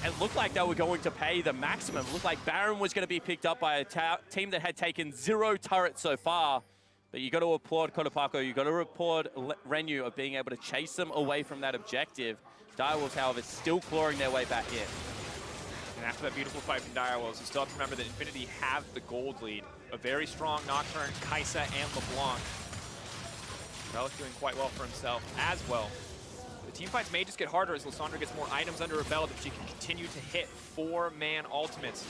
it looked like they were going to pay the maximum. It looked like Baron was going to be picked up by a team that had taken 0 turrets so far. But you got to applaud Kotopako, you got to applaud Renu of being able to chase them away from that objective. Direwolves, however, still clawing their way back in. And after that beautiful fight from Direwolves, you still have to remember that InFinity have the gold lead. A very strong Nocturne, Kaisa, and LeBlanc. Relic doing quite well for himself as well. The team fights may just get harder as Lysandra gets more items under her belt, but she can continue to hit 4-man ultimates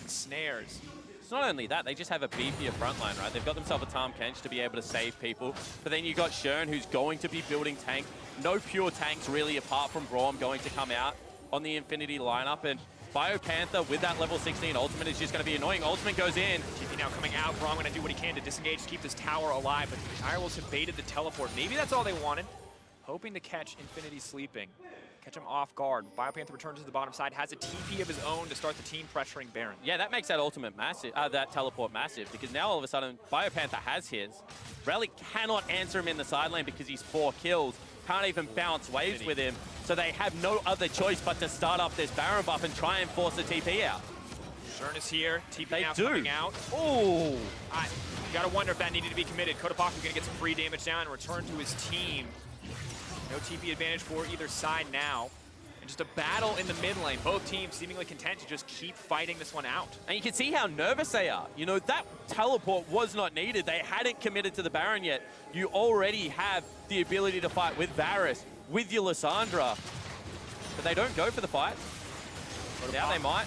and snares. It's not only that, they just have a beefier frontline, right? They've got themselves a Tahm Kench to be able to save people, but then you got Shern, who's going to be building tank. No pure tanks really, apart from Braum, going to come out on the InFinity lineup, and BioPanther with that level 16 ultimate is just going to be annoying. Ultimate goes in. TP now coming out. Braum going to do what he can to disengage to keep this tower alive, but the Direwolves have baited the teleport. Maybe that's all they wanted, hoping to catch InFinity sleeping. catch him off guard. BioPanther returns to the bottom side, has a TP of his own to start the team pressuring Baron. Yeah, that makes that ultimate massive, that teleport massive, because now all of a sudden BioPanther has his. Relic cannot answer him in the side lane because he's 4 kills. Can't even bounce waves with him. So they have no other choice but to start up this Baron buff and try and force the TP out. Shern is here, TP They now do. coming out. Oh! You gotta wonder if that needed to be committed. Kotopaku's gonna get some free damage down and return to his team. No TP advantage for either side now. And just a battle in the mid lane. Both teams seemingly content to just keep fighting this one out. And you can see how nervous they are. You know, that teleport was not needed. They hadn't committed to the Baron yet. You already have the ability to fight with Varus, with your Lissandra. But they don't go for the fight. Now they might.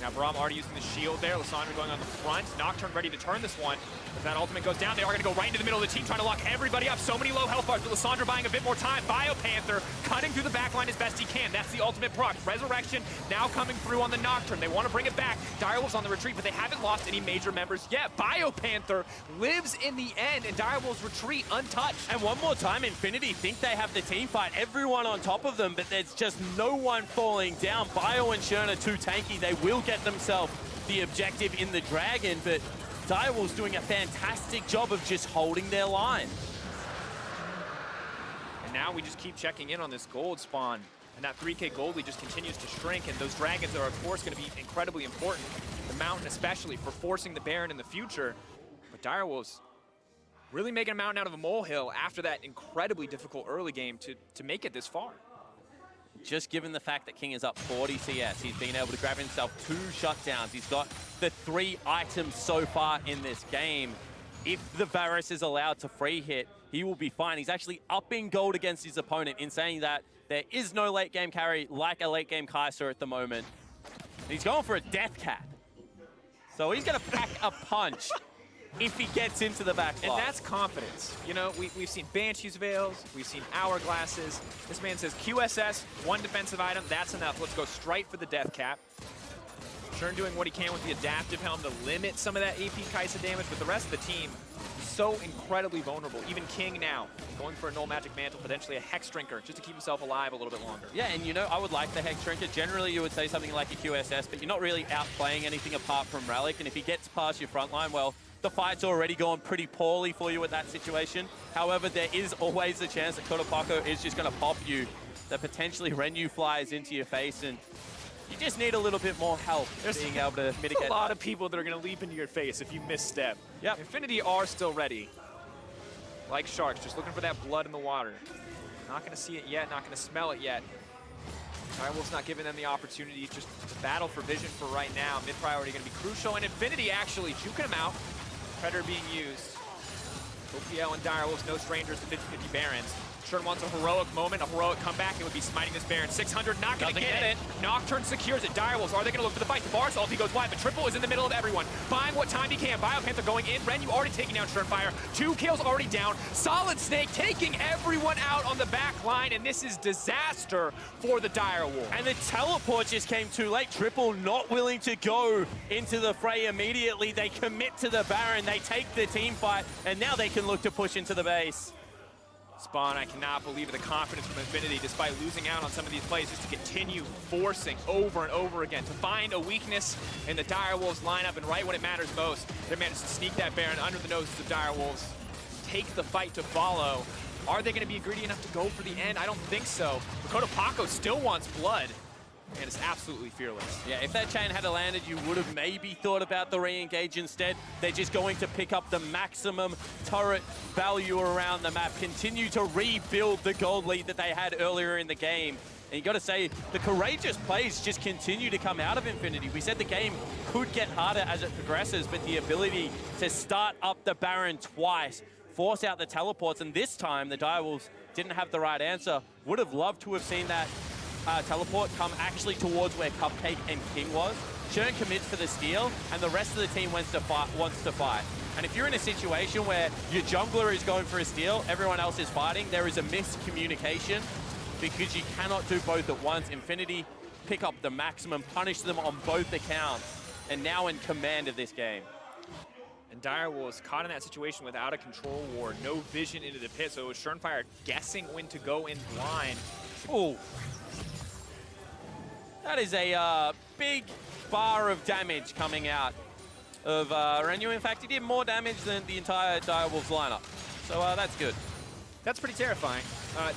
Now Braum already using the shield there. Lissandra going on the front. Nocturne ready to turn this one. If that ultimate goes down, they are going to go right into the middle of the team, trying to lock everybody up. So many low health bars, but Lissandra buying a bit more time. BioPanther cutting through the backline as best he can. That's the ultimate proc. Resurrection now coming through on the Nocturne. They want to bring it back. Direwolves on the retreat, but they haven't lost any major members yet. BioPanther lives in the end, and Direwolves retreat untouched. And one more time, InFinity think they have the team fight. Everyone on top of them, but there's just no one falling down. Bio and Shern are too tanky. They will get themselves the objective in the Dragon, but Direwolves doing a fantastic job of just holding their line. And now we just keep checking in on this gold spawn. And that 3K gold lead just continues to shrink. And those dragons are, of course, going to be incredibly important. The mountain especially for forcing the Baron in the future. But Direwolves really making a mountain out of a molehill after that incredibly difficult early game to make it this far. Just given the fact that King is up 40 CS, he's been able to grab himself 2 shutdowns. He's got the 3 items so far in this game. If the Varus is allowed to free hit, he will be fine. He's actually upping gold against his opponent in saying that there is no late game carry like a late game Kai'Sa at the moment. And he's going for a death cap. So he's going to pack a punch if he gets into the back line. And that's confidence. You know, we've seen Banshee's Veils, we've seen Hourglasses. This man says QSS, 1 defensive item, that's enough. Let's go straight for the death cap. Shern doing what he can with the adaptive helm to limit some of that AP Kai'Sa damage, but the rest of the team so incredibly vulnerable. Even King now going for a null magic mantle, potentially a Hex Drinker, just to keep himself alive a little bit longer. Yeah, and you know, I would like the Hex Drinker. Generally, you would say something like a QSS, but you're not really outplaying anything apart from Relic, and if he gets past your front line, well, the fight's already gone pretty poorly for you at that situation. However, there is always the chance that Kotopaku is just going to pop you, that potentially Renyu flies into your face, and you just need a little bit more help being able to mitigate. There's a lot of people that are going to leap into your face if you misstep. Yep. InFinity are still ready. Like sharks, just looking for that blood in the water. Not going to see it yet, not going to smell it yet. Direwolves not giving them the opportunity, just to battle for vision for right now. Mid-priority going to be crucial, and InFinity actually juking him out. Predator being used. OPL and Direwolves, no strangers to 50-50 Barons. Shern wants a heroic moment, a heroic comeback. It would be smiting this Baron. 600, not going to get it. Nocturne secures it. Direwolves, are they going to look for the fight? The Bar's ulti goes wide, but Triple is in the middle of everyone. Buying what time he can. BioPanther going in. Renyu already taking down Shernfire. 2 kills already down. Solid Snake taking everyone out on the back line, and this is disaster for the Direwolves. And the teleport just came too late. Triple not willing to go into the fray immediately. They commit to the Baron. They take the team fight, and now they can look to push into the base. Spawn, I cannot believe the confidence from InFinity, despite losing out on some of these plays, just to continue forcing over and over again, to find a weakness in the Direwolves lineup, and right when it matters most, they managed to sneak that Baron under the noses of Direwolves, take the fight to follow. Are they going to be greedy enough to go for the end? I don't think so. Kotopaku still wants blood, and is absolutely fearless. Yeah, if that chain had landed, you would have maybe thought about the re-engage instead. They're just going to pick up the maximum turret value around the map, continue to rebuild the gold lead that they had earlier in the game. And you got to say, the courageous plays just continue to come out of InFinity. We said the game could get harder as it progresses, but the ability to start up the Baron twice, force out the teleports, and this time the Direwolves didn't have the right answer. Would have loved to have seen that teleport come actually towards where Cupcake and King was. Shern commits to the steal, and the rest of the team wants to fight. And if you're in a situation where your jungler is going for a steal, everyone else is fighting, there is a miscommunication because you cannot do both at once. InFinity pick up the maximum, punish them on both accounts, and now in command of this game. And Direwolves caught in that situation without a control ward, no vision into the pit, so it was Schernfire guessing when to go in blind. Oh. That is a big bar of damage coming out of Renyu. In fact, he did more damage than the entire Direwolves lineup. So that's good. That's pretty terrifying.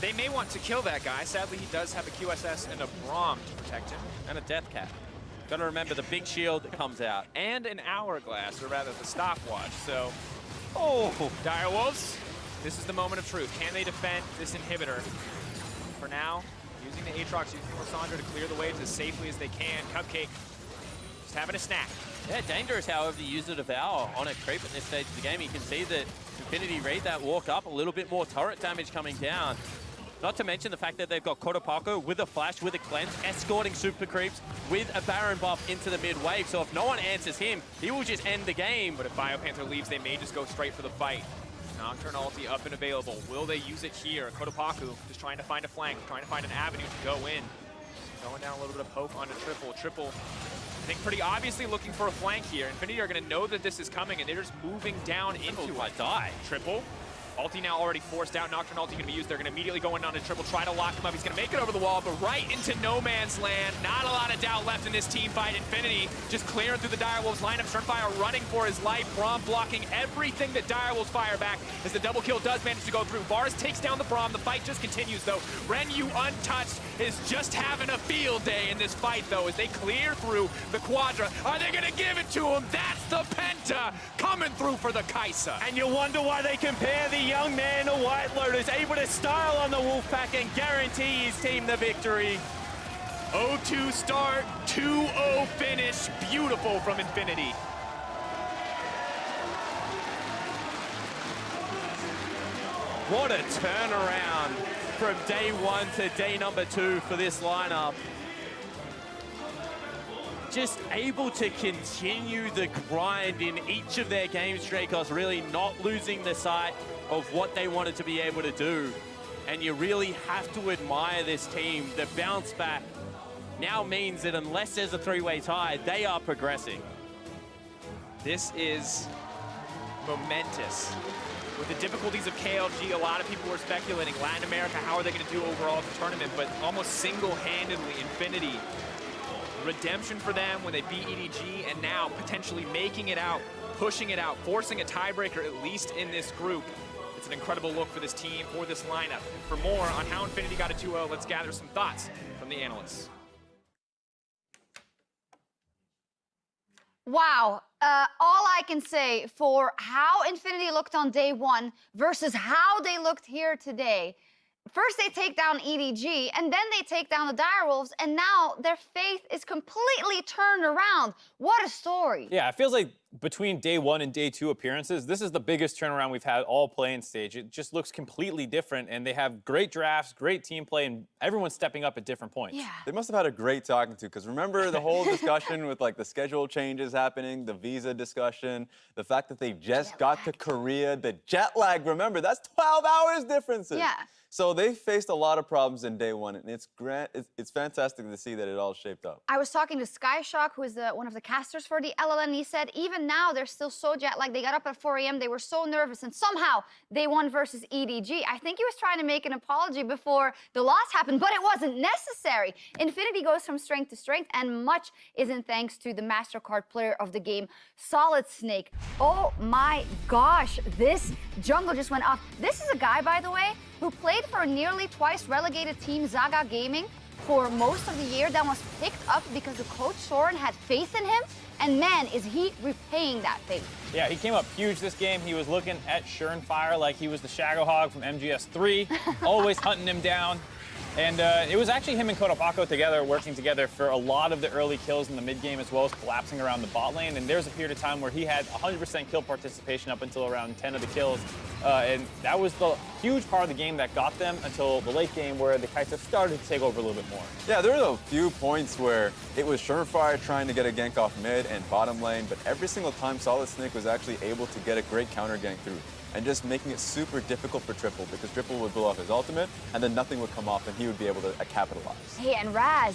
They may want to kill that guy. Sadly, he does have a QSS and a Braum to protect him. And a Death Cap. Gotta remember the big shield that comes out. And an Hourglass, or rather the stopwatch. So, oh, Direwolves, this is the moment of truth. Can they defend this inhibitor? For now, using the Aatrox, using Lissandra to clear the waves as safely as they can. Cupcake, just having a snack. Yeah, dangerous, however, to use the Devour on a creep at this stage of the game. You can see that InFinity read that walk up, a little bit more turret damage coming down. Not to mention the fact that they've got Kotopaku with a flash, with a cleanse, escorting super creeps with a Baron buff into the mid wave. So if no one answers him, he will just end the game. But if Biopanther leaves, they may just go straight for the fight. Nocturne ulti up and available. Will they use it here? Kotopaku just trying to find a flank, trying to find an avenue to go in. Going down a little bit of poke onto Triple. Triple, I think pretty obviously looking for a flank here. InFinity are going to know that this is coming, and they're just moving down into it. Triple. Ulti now already forced out. Nocturne ulti going to be used. They're going to immediately go in on a Triple, try to lock him up. He's going to make it over the wall, but right into no man's land. Not a lot of doubt left in this team fight. InFinity just clearing through the Direwolves lineup. Schernfire running for his life. Braum blocking everything that Direwolves fire back as the double kill does manage to go through. Varus takes down the Braum. The fight just continues, though. Renyu untouched is just having a field day in this fight, though, as they clear through the Quadra. Are they going to give it to him? That's the Penta coming through for the Kaisa. And you wonder why they compare the young man to White Lotus, able to style on the Wolfpack and guarantee his team the victory. 0-2 start, 2-0 finish. Beautiful from InFinity. What a turnaround from day one to day number 2 for this lineup. Just able to continue the grind in each of their games, Dracos, really not losing the sight of what they wanted to be able to do. And you really have to admire this team. The bounce back now means that unless there's a 3-way tie, they are progressing. This is momentous. With the difficulties of KLG, a lot of people were speculating Latin America, how are they going to do overall at the tournament? But almost single-handedly, InFinity, redemption for them when they beat EDG, and now potentially making it out, pushing it out, forcing a tiebreaker at least in this group. It's an incredible look for this team, for this lineup. And for more on how InFinity got a 2-0, let's gather some thoughts from the analysts. Wow. All I can say for how InFinity looked on day 1 versus how they looked here today. First they take down EDG, and then they take down the Direwolves, and now their faith is completely turned around. What a story. Yeah, it feels like between day 1 and day 2 appearances, this is the biggest turnaround we've had all playing stage. It just looks completely different, and they have great drafts, great team play, and everyone's stepping up at different points. Yeah. They must have had a great talking to, because remember the whole discussion with like the schedule changes happening, the visa discussion, the fact that they just got to Korea, the jet lag, remember, that's 12 hours differences. Yeah. So they faced a lot of problems in day 1, and it's fantastic to see that it all shaped up. I was talking to Skyshock, who is one of the casters for the LLN, and he said even now they're still so jet lagged. They got up at 4 a.m., they were so nervous, and somehow they won versus EDG. I think he was trying to make an apology before the loss happened, but it wasn't necessary. InFinity goes from strength to strength, and much is in thanks to the MasterCard player of the game, Solid Snake. Oh my gosh, this jungle just went off. This is a guy, by the way, who played for a nearly twice relegated team, Zaga Gaming, for most of the year, that was picked up because the coach Soren had faith in him, and man, is he repaying that faith. Yeah, he came up huge this game. He was looking at Schernfire like he was the Shadowhog from MGS3, always hunting him down. And it was actually him and Kotopaku together, working together for a lot of the early kills in the mid game, as well as collapsing around the bot lane. And there's a period of time where he had 100% kill participation up until around 10 of the kills. And that was the huge part of the game that got them until the late game, where the Kaisa started to take over a little bit more. Yeah, there were a few points where it was Schernfire trying to get a gank off mid and bottom lane, but every single time Solid Snake was actually able to get a great counter gank through, and just making it super difficult for Triple, because Triple would blow off his ultimate, and then nothing would come off, and he would be able to capitalize. Hey, and Raz,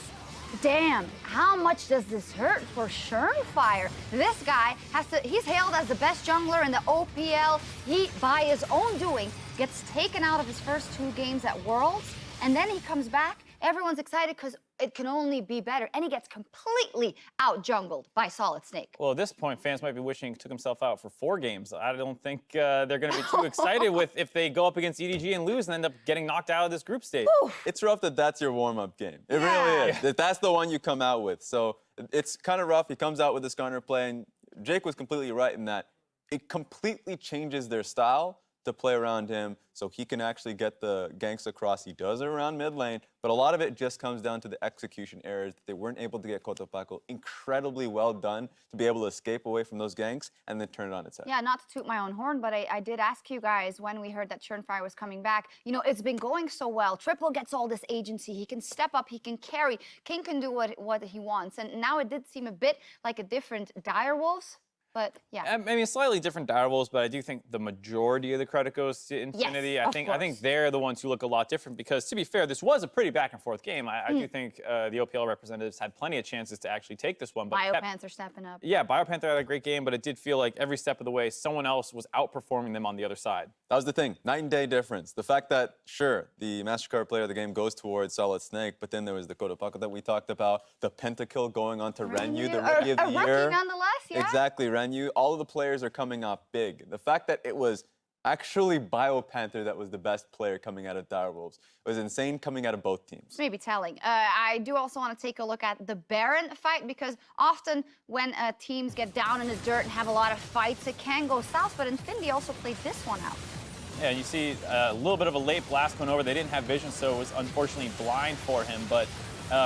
Damn, how much does this hurt for Schernfire? This guy he's hailed as the best jungler in the OPL. He, by his own doing, gets taken out of his first 2 games at Worlds, and then he comes back. Everyone's excited because it can only be better, and he gets completely out-jungled by Solid Snake. Well, at this point, fans might be wishing he took himself out for 4 games. I don't think they're going to be too excited with if they go up against EDG and lose and end up getting knocked out of this group stage. It's rough that that's your warm-up game. It really is. That that's the one you come out with. So it's kind of rough. He comes out with this counter play, and Jake was completely right in that it completely changes their style to play around him so he can actually get the ganks across. He does it around mid lane, but a lot of it just comes down to the execution errors that they weren't able to get Cotopaxi incredibly well done to be able to escape away from those ganks and then turn it on its head. Yeah, not to toot my own horn, but I did ask you guys when we heard that Schernfire was coming back. You know, it's been going so well. Triple gets all this agency. He can step up, he can carry. King can do what he wants. And now it did seem a bit like a different Direwolves. But yeah, I mean, slightly different Direwolves, but I do think the majority of the credit goes to InFinity. Yes, I think they're the ones who look a lot different because, to be fair, this was a pretty back and forth game. I do think the OPL representatives had plenty of chances to actually take this one. But BioPanther stepping up. Yeah, BioPanther had a great game, but it did feel like every step of the way, someone else was outperforming them on the other side. That was the thing, night and day difference. The fact that, sure, the MasterCard player of the game goes towards Solid Snake, but then there was the Cotopaxi that we talked about, the pentakill going on to Renyu, the Rookie of the Year. Rookie nonetheless, yeah. Exactly, Renyu. All of the players are coming off big. The fact that it was actually BioPanther that was the best player coming out of Direwolves was insane coming out of both teams. Maybe telling. I do also want to take a look at the Baron fight because often when teams get down in the dirt and have a lot of fights, it can go south, but InFinity also played this one out. Yeah, you see a little bit of a late blast went over. They didn't have vision, so it was unfortunately blind for him. But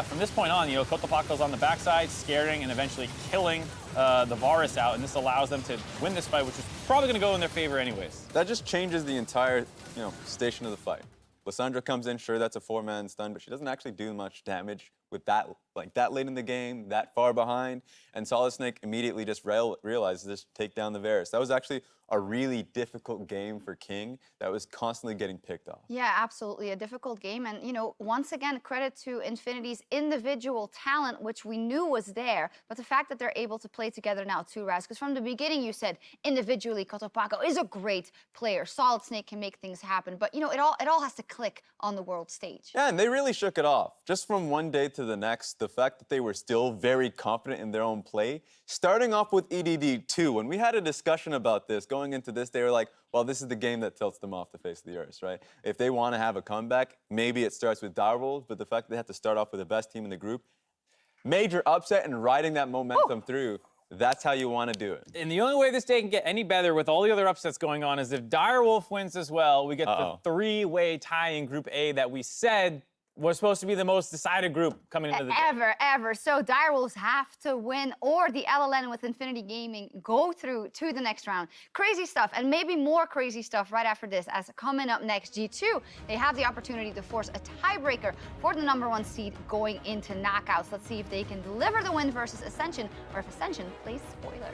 from this point on, you know, Cotopaxi's on the backside, scaring and eventually killing the Varus out, and this allows them to win this fight, which is probably going to go in their favor anyways. That just changes the entire, station of the fight. Lissandra comes in, sure, that's a 4-man stun, but she doesn't actually do much damage with that, that late in the game, that far behind. And Solid Snake immediately just realizes this, take down the Varus. That was actually a really difficult game for King that was constantly getting picked off. Yeah, absolutely. A difficult game. And, once again, credit to InFinity's individual talent, which we knew was there. But the fact that they're able to play together now too, Raz, because from the beginning you said individually Cotopaxi is a great player. Solid Snake can make things happen. But, it all has to click on the world stage. Yeah, and they really shook it off. Just from one day to the next, the fact that they were still very confident in their own play, starting off with EDD 2. When we had a discussion about this, going into this, they were like, well, this is the game that tilts them off the face of the earth, right? If they want to have a comeback, maybe it starts with Direwolves, but the fact that they have to start off with the best team in the group, major upset and riding that momentum through, that's how you want to do it. And the only way this day can get any better with all the other upsets going on is if Direwolf wins as well, we get the 3-way tie in Group A that we said was supposed to be the most decided group coming into the day. Ever. So Direwolves have to win, or the LLN with InFinity Gaming go through to the next round. Crazy stuff, and maybe more crazy stuff right after this, as coming up next, G2, they have the opportunity to force a tiebreaker for the #1 seed going into knockouts. Let's see if they can deliver the win versus Ascension, or if Ascension plays spoiler.